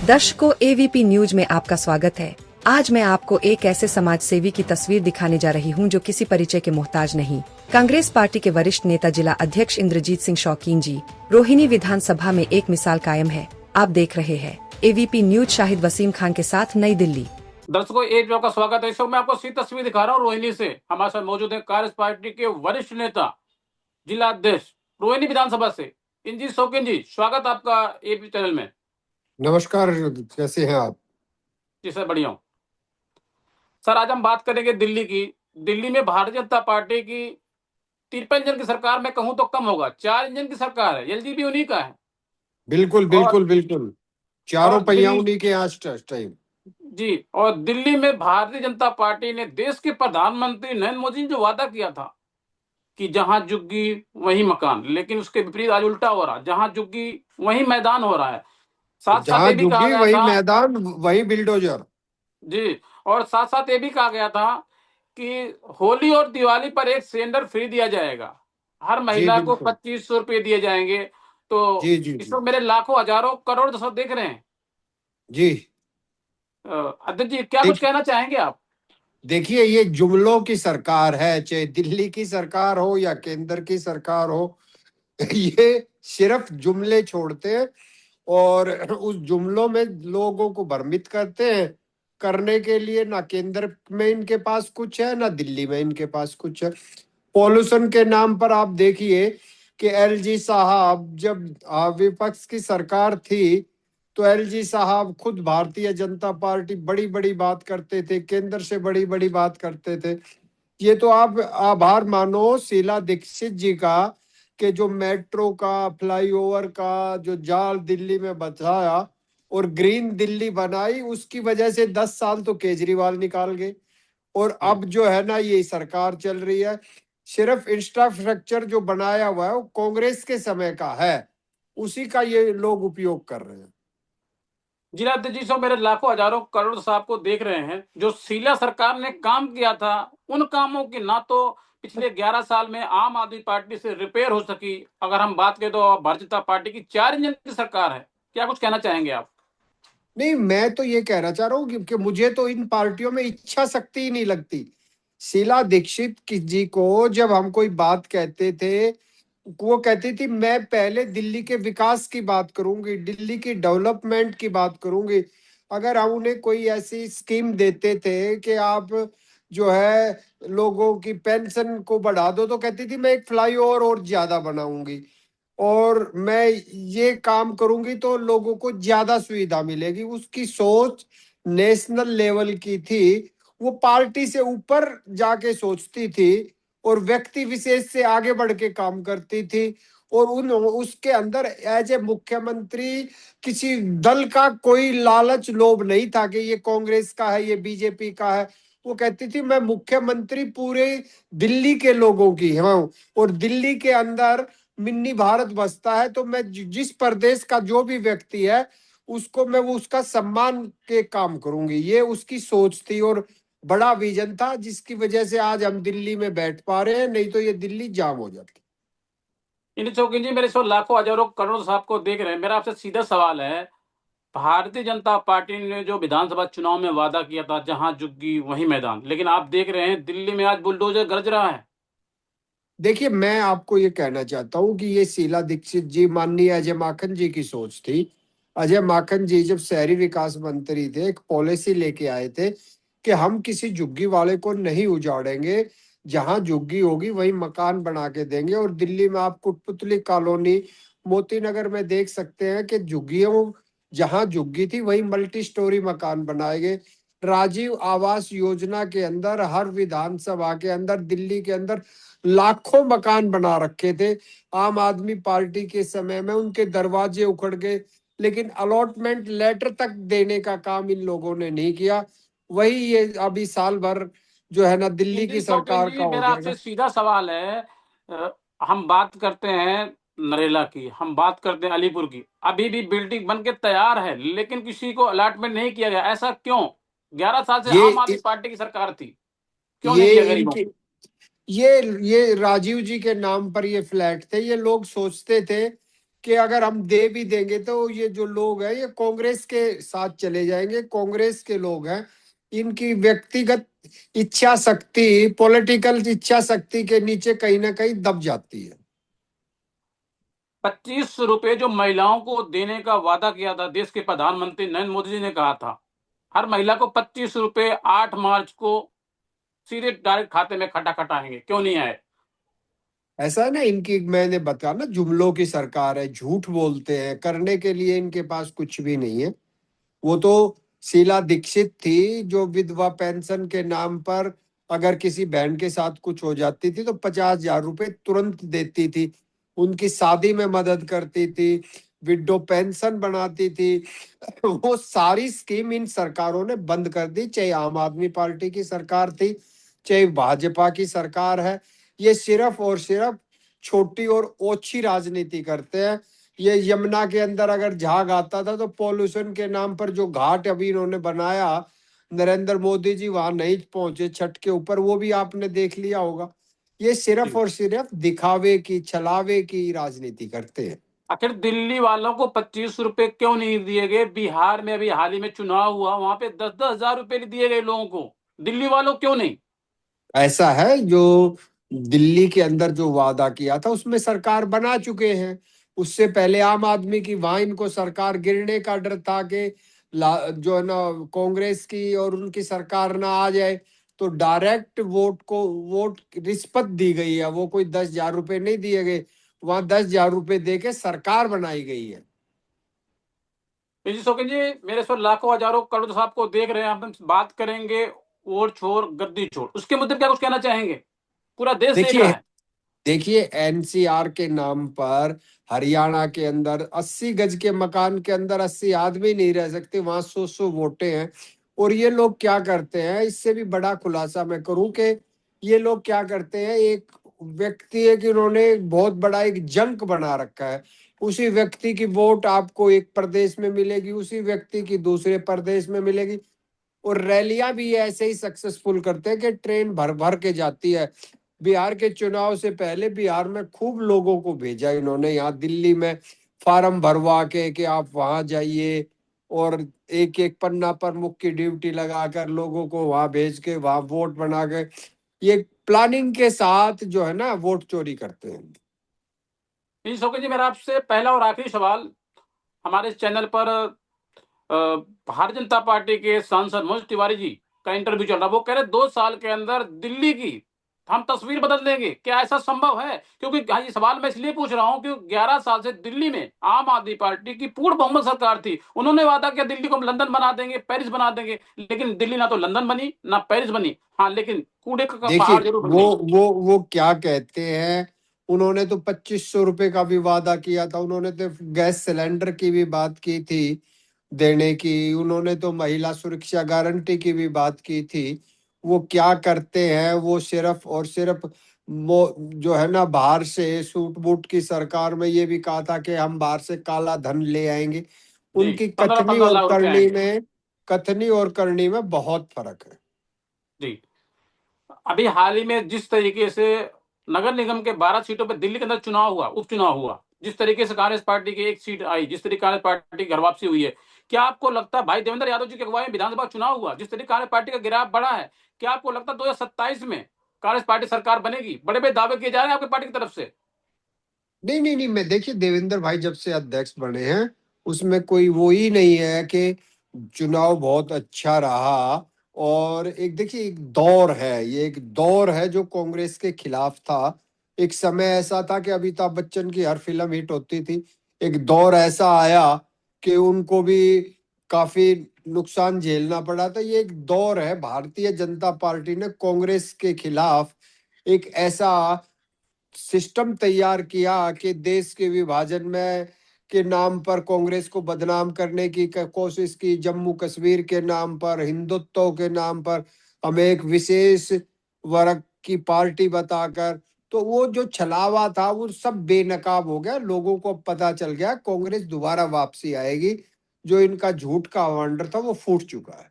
दर्शकों, AVP news में आपका स्वागत है। आज मैं आपको एक ऐसे समाज सेवी की तस्वीर दिखाने जा रही हूं जो किसी परिचय के मोहताज नहीं। कांग्रेस पार्टी के वरिष्ठ नेता जिला अध्यक्ष इंद्रजीत सिंह शौकीन जी रोहिणी विधानसभा में एक मिसाल कायम है। आप देख रहे हैं एवीपी न्यूज। शाहिद वसीम खान के साथ, नई दिल्ली। दर्शकों, एक का स्वागत है। इस वक्त मैं आपको सीधी तस्वीर दिखा रहा हूँ रोहिणी से। हमारे साथ मौजूद है कांग्रेस पार्टी के वरिष्ठ नेता जिला अध्यक्ष रोहिणी विधानसभा से इंद्रजीत शौकीन जी। स्वागत आपका एपी चैनल में। नमस्कार, कैसे हैं आप? जी सर, बढ़िया हूँ सर। आज हम बात करेंगे दिल्ली की। दिल्ली में भारतीय जनता पार्टी की 53 इंजन की सरकार, मैं कहूँ तो कम होगा, 4 इंजन की सरकार है। एलजी भी उन्हीं का है। बिल्कुल और बिल्कुल बिल्कुल, चारों और पहिया दिल्ली उन्हीं के आज टाइम। जी, और दिल्ली में भारतीय जनता पार्टी ने देश के प्रधानमंत्री नरेंद्र मोदी ने जो वादा किया था कि जहां झुग्गी वही मकान, लेकिन उसके विपरीत आज उल्टा हो रहा है। जहां झुग्गी वही मैदान हो रहा है। साथ साथ जहां ये भी कहा झुग्गी गया वही था मैदान, वही बिल्डोजर। जी, और साथ साथ ये भी कहा गया था कि होली और दिवाली पर एक सिलेंडर फ्री दिया जाएगा। हर जी महिला को बिल्कुल। 2500 रुपये दिए जाएंगे। तो जी जी इस जी वक्त मेरे लाखों हजारों करोड़ दर्शक देख रहे हैं। जी। अध्यक्ष जी, क्या कुछ देख कहना चाहेंगे आप? देखिए, ये जुमलों की सरकार है, चाहे दिल्ली की सरकार हो या केंद्र की सरकार हो। ये सिर्फ जुमले छोड़ते हैं और उस जुमलों में लोगों को भ्रमित करते हैं। करने के लिए ना केंद्र में इनके पास कुछ है, ना दिल्ली में इनके पास कुछ है। पॉल्यूशन के नाम पर आप देखिए कि एलजी साहब जब विपक्ष की सरकार थी, तो एलजी साहब खुद भारतीय जनता पार्टी बड़ी बड़ी बात करते थे, केंद्र से बड़ी बड़ी बात करते थे। ये तो आप आभार मानो शीला दीक्षित जी का कि जो मेट्रो का, फ्लाईओवर का जो जाल दिल्ली में बचाया और ग्रीन दिल्ली बनाई, उसकी वजह से 10 साल तो केजरीवाल निकाल गए। और अब जो है ना, ये सरकार चल रही है। सिर्फ इंफ्रास्ट्रक्चर जो बनाया हुआ है वो कांग्रेस के समय का है, उसी का ये लोग उपयोग कर रहे हैं। जिला अध्यक्ष जी, सो मेरे लाखों हजारों करोड़ साहब को देख रहे हैं। जो शीला सरकार ने काम किया था, उन कामों की ना तो पिछले 11 साल में आम आदमी पार्टी से रिपेयर हो सकी। अगर हम बात करें तो भारतीय जनता पार्टी की 4 इंजन की सरकार है। क्या कुछ कहना चाहेंगे आप? नहीं, मैं तो ये कहना चाह रहा हूँ कि मुझे तो इन पार्टियों में इच्छा शक्ति ही नहीं लगती। शीला दीक्षित जी को जब हम कोई बात कहते थे, वो कहती थी मैं पहले दिल्ली के विकास की बात करूंगी, दिल्ली की डेवलपमेंट की बात करूंगी। अगर हम उन्हें कोई ऐसी स्कीम देते थे कि आप जो है लोगों की पेंशन को बढ़ा दो, तो कहती थी मैं एक फ्लाईओवर और ज्यादा बनाऊंगी और मैं ये काम करूंगी तो लोगों को ज्यादा सुविधा मिलेगी। उसकी सोच नेशनल लेवल की थी। वो पार्टी से ऊपर जाके सोचती थी और व्यक्ति विशेष से आगे बढ़ के काम करती थी। और उन उसके अंदर एज ए मुख्यमंत्री किसी दल का कोई लालच लोभ नहीं था कि ये कांग्रेस का है, ये बीजेपी का है। वो कहती थी मैं मुख्यमंत्री पूरे दिल्ली के लोगों की हूँ और दिल्ली के अंदर मिनी भारत बसता है, तो मैं जिस प्रदेश का जो भी व्यक्ति है उसको मैं वो उसका सम्मान के काम करूंगी। ये उसकी सोच थी और बड़ा विजन था, जिसकी वजह से आज हम दिल्ली में बैठ पा रहे हैं, नहीं तो ये दिल्ली जाम हो जाती। इंद्र चौकीन जी, मेरे सो लाखों हजारों करोड़ साहब को देख रहे हैं। मेरा आपसे सीधा सवाल है, भारतीय जनता पार्टी ने जो विधानसभा चुनाव में वादा किया था जहां झुग्गी वही मैदान, लेकिन आप देख रहे हैं दिल्ली में आज बुलडोजर गरज रहा है। देखिए, मैं आपको ये कहना चाहता हूँ कि ये शीला दीक्षित जी, माननीय अजय माकन जी की सोच थी। अजय माकन जी जब शहरी विकास मंत्री थे, एक पॉलिसी लेके आए थे कि हम किसी झुग्गी वाले को नहीं उजाड़ेंगे, जहां झुग्गी होगी वही मकान बना के देंगे। और दिल्ली में आप कुटपुतली कॉलोनी, मोती नगर में देख सकते हैं कि झुग्गियों, जहां झुग्गी थी वही मल्टी स्टोरी मकान बनाए गए। राजीव आवास योजना के अंदर हर विधानसभा के अंदर दिल्ली के अंदर लाखों मकान बना रखे थे। आम आदमी पार्टी के समय में उनके दरवाजे उखड़ गए, लेकिन अलॉटमेंट लेटर तक देने का काम इन लोगों ने नहीं किया। वही ये अभी साल भर जो है ना दिल्ली की इंद्र चौकीन सरकार का जी, हो मेरा जाएगा। आपसे सीधा सवाल है। हम बात करते हैं नरेला की, हम बात करते हैं अलीपुर की। अभी भी बिल्डिंग बन के तैयार है, लेकिन किसी को अलॉटमेंट नहीं किया गया। ऐसा क्यों? 11 साल से ये आम आदमी पार्टी की सरकार थी, क्यों नहीं ये दिया गरीबों इनके को? ये राजीव जी के नाम पर ये फ्लैट थे। ये लोग सोचते थे कि अगर हम दे भी देंगे तो ये जो लोग हैं ये कांग्रेस के साथ चले जाएंगे, कांग्रेस के लोग हैं, इनकी व्यक्तिगत इच्छा शक्ति, पॉलिटिकल इच्छा शक्ति के नीचे कहीं ना कहीं दब जाती है। 25 रुपए जो महिलाओं को देने का वादा किया था देश के प्रधानमंत्री नरेंद्र मोदी जी ने, कहा था हर महिला को 25 रुपए 8 मार्च को सीधे डायरेक्ट खाते में खटा खटाएंगे, क्यों नहीं आए? ऐसा है ना, इनकी मैंने बताया ना, जुमलों की सरकार है, झूठ बोलते हैं, करने के लिए इनके पास कुछ भी नहीं है। वो तो शीला दीक्षित थी जो विधवा पेंशन के नाम पर अगर किसी बहन के साथ कुछ हो जाती थी तो 50,000 रुपए तुरंत देती थी, उनकी शादी में मदद करती थी, विडो पेंशन बनाती थी। वो सारी स्कीम इन सरकारों ने बंद कर दी, चाहे आम आदमी पार्टी की सरकार थी, चाहे भाजपा की सरकार है। ये सिर्फ और सिर्फ छोटी और ओछी राजनीति करते हैं। ये यमुना के अंदर अगर झाग आता था तो पॉल्यूशन के नाम पर जो घाट अभी इन्होंने बनाया, नरेंद्र मोदी जी वहां नहीं पहुंचे छठ के ऊपर, वो भी आपने देख लिया होगा। ये सिर्फ और सिर्फ दिखावे की, छलावे की राजनीति करते हैं। आखिर दिल्ली वालों को 25 रुपए क्यों नहीं दिए गए? बिहार में अभी हाल ही में चुनाव हुआ, वहां पे 10-10 हजार रुपए दिए गए लोगों को, दिल्ली वालों क्यों नहीं? ऐसा है, जो दिल्ली के अंदर जो वादा किया था उसमें सरकार बना चुके हैं। उससे पहले आम आदमी की वहां इनको सरकार गिरने का डर था कि जो है ना कांग्रेस की और उनकी सरकार ना आ जाए, तो डायरेक्ट वोट रिश्वत दी गई है। वो कोई 10,000 रुपए नहीं दिए गए, वहां 10,000 रुपए दे के सरकार बनाई गई है। जी शौकीन जी, मेरे इस पर लाखों हजारों करोड़ साहब को देख रहे हैं, हम बात करेंगे ओर छोर गद्दी छोड़, उसके मुद्दे पे क्या कुछ कहना चाहेंगे? पूरा देश देख रहा देखिए है। देखिए एनसीआर के नाम पर हरियाणा के अंदर 80 गज के मकान के अंदर 80 आदमी नहीं रह सकते, वहां 100 वोटें हैं। और ये लोग क्या करते हैं, इससे भी बड़ा खुलासा मैं करूं कि ये लोग क्या करते हैं, एक व्यक्ति है कि उन्होंने बहुत बड़ा एक जंक बना रखा है। उसी व्यक्ति की वोट आपको एक प्रदेश में मिलेगी, उसी व्यक्ति की दूसरे प्रदेश में मिलेगी। और रैलियां भी ऐसे ही सक्सेसफुल करते हैं कि ट्रेन भर भर के जाती है। बिहार के चुनाव से पहले बिहार में खूब लोगों को भेजा इन्होंने, यहाँ दिल्ली में फार्म भरवा के कि आप वहां जाइए, और एक एक पन्ना प्रमुख की ड्यूटी लगाकर लोगों को वहां भेज के वहां वोट बना के ये प्लानिंग के साथ जो है ना वोट चोरी करते हैं। जी शौकीन जी, मेरा आपसे पहला और आखिरी सवाल, हमारे चैनल पर भारतीय जनता पार्टी के सांसद मनोज तिवारी जी का इंटरव्यू चल रहा है। वो कह रहे 2 साल के अंदर दिल्ली की हम तस्वीर बदल देंगे, क्या ऐसा संभव है? क्योंकि हाँ, ये सवाल मैं इसलिए पूछ रहा हूं क्योंकि 11 साल से दिल्ली में आम आदमी पार्टी की पूर्ण बहुमत सरकार थी। उन्होंने वादा किया दिल्ली को हम लंदन बना देंगे, पेरिस बना देंगे, लेकिन दिल्ली ना तो लंदन बनी ना पेरिस बनी। हाँ, लेकिन कूड़े का देखिए पहाड़ जरूर बन वो गई। वो क्या कहते हैं, उन्होंने तो 2500 रुपए का भी वादा किया था, उन्होंने तो गैस सिलेंडर की भी बात की थी देने की, उन्होंने तो महिला सुरक्षा गारंटी की भी बात की थी। वो क्या करते हैं, वो सिर्फ और सिर्फ वो जो है ना बाहर से सूट बूट की सरकार में ये भी कहा था कि हम बाहर से काला धन ले आएंगे। जी, उनकी 15-15 लाख रुपए आएंगे। कथनी और करनी में बहुत फर्क है। जी, अभी हाल ही में जिस तरीके से नगर निगम के 12 सीटों पर दिल्ली के अंदर चुनाव हुआ, उपचुनाव हुआ, जिस तरीके से कांग्रेस पार्टी की एक सीट आई, जिस तरीके कांग्रेस पार्टी की घर वापसी हुई है, क्या आपको लगता है भाई देवेंद्र यादव जी की अगुवाई में विधानसभा चुनाव हुआ, जिस तरीके कांग्रेस पार्टी का गिराव बढ़ा है, क्या आपको लगता है 2027 में कांग्रेस पार्टी सरकार बनेगी? बड़े बड़े दावे किए जा रहे हैं आपकी पार्टी की तरफ से। नहीं नहीं नहीं, मैं देखिए देवेंद्र भाई जब से अध्यक्ष बने हैं उसमें कोई वो ही नहीं है कि चुनाव बहुत अच्छा रहा। और एक देखिए एक दौर है, ये एक दौर है जो कांग्रेस के खिलाफ था। एक समय ऐसा था कि अमिताभ बच्चन की हर फिल्म हिट होती थी। एक दौर ऐसा आया कि उनको भी काफी नुकसान झेलना पड़ा था। ये एक दौर है, भारतीय जनता पार्टी ने कांग्रेस के खिलाफ एक ऐसा सिस्टम तैयार किया कि देश के विभाजन में के नाम पर कांग्रेस को बदनाम करने की कोशिश की, जम्मू कश्मीर के नाम पर, हिंदुत्व के नाम पर हमें एक विशेष वर्ग की पार्टी बताकर। तो वो जो छलावा था वो सब बेनकाब हो गया, लोगों को पता चल गया कांग्रेस दोबारा वापसी आएगी। जो इनका झूठ का अवंडर था वो फूट चुका है।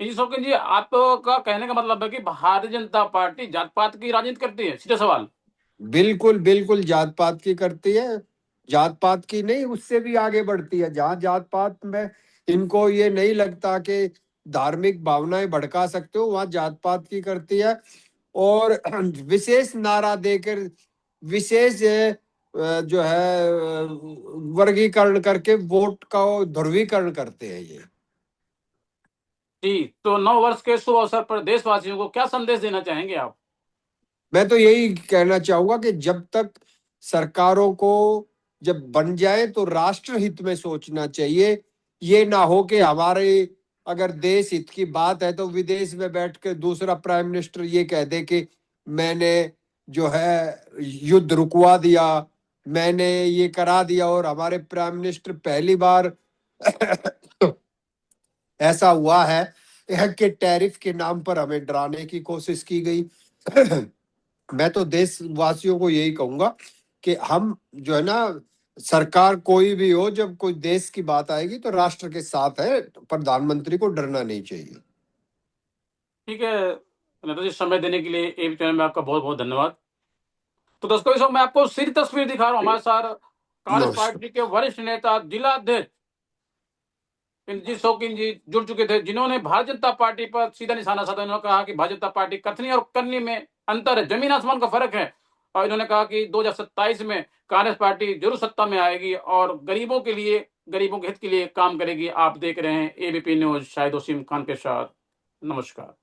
जी शौकीन जी, आपका कहने का मतलब है कि भारतीय जनता पार्टी जात पात की राजनीति करती है? सीधा सवाल। बिल्कुल बिल्कुल जात पात की करती है। जात पात की नहीं, उससे भी आगे बढ़ती है। जहां जात पात में इनको ये नहीं लगता कि धार्मिक भावनाएं भड़का सकते हो, वहां जात पात की करती है। और विशेष नारा देकर विशेष जो है वर्गीकरण करके वोट का ध्रुवीकरण करते हैं ये। जी, तो नव वर्ष के शुभ अवसर पर देशवासियों को क्या संदेश देना चाहेंगे आप? मैं तो यही कहना चाहूंगा कि जब तक सरकारों को जब बन जाए तो राष्ट्र हित में सोचना चाहिए। ये ना हो कि हमारे अगर देश हित की बात है तो विदेश में बैठ कर दूसरा प्राइम मिनिस्टर ये कह दे कि मैंने जो है युद्ध रुकवा दिया, मैंने ये करा दिया। और हमारे प्राइम मिनिस्टर पहली बार ऐसा हुआ है कि टैरिफ के नाम पर हमें डराने की कोशिश की गई। मैं तो देशवासियों को यही कहूंगा कि हम जो है ना, सरकार कोई भी हो, जब कोई देश की बात आएगी तो राष्ट्र के साथ है, प्रधानमंत्री को डरना नहीं चाहिए। ठीक है नेता जी, समय देने के लिए एबीपी चैनल में आपका बहुत बहुत धन्यवाद। तो दर्शकों, इस वक्त मैं आपको सीधी तस्वीर दिखा रहा हूँ। हमारे साथ कांग्रेस नमस्कार। पार्टी के वरिष्ठ नेता, जिला अध्यक्ष इंद्रजीत शौकीन जी जुड़ चुके थे, जिन्होंने भारतीय जनता पार्टी पर सीधा निशाना साधा। उन्होंने कहा कि भारतीय जनता पार्टी कथनी और करनी में अंतर है, जमीन आसमान का फर्क है। और इन्होंने कहा कि 2027 में कांग्रेस पार्टी जरूर सत्ता में आएगी और गरीबों के लिए, गरीबों के हित के लिए काम करेगी। आप देख रहे हैं एबीपी न्यूज, शाहिद वसीम खान के साथ। नमस्कार।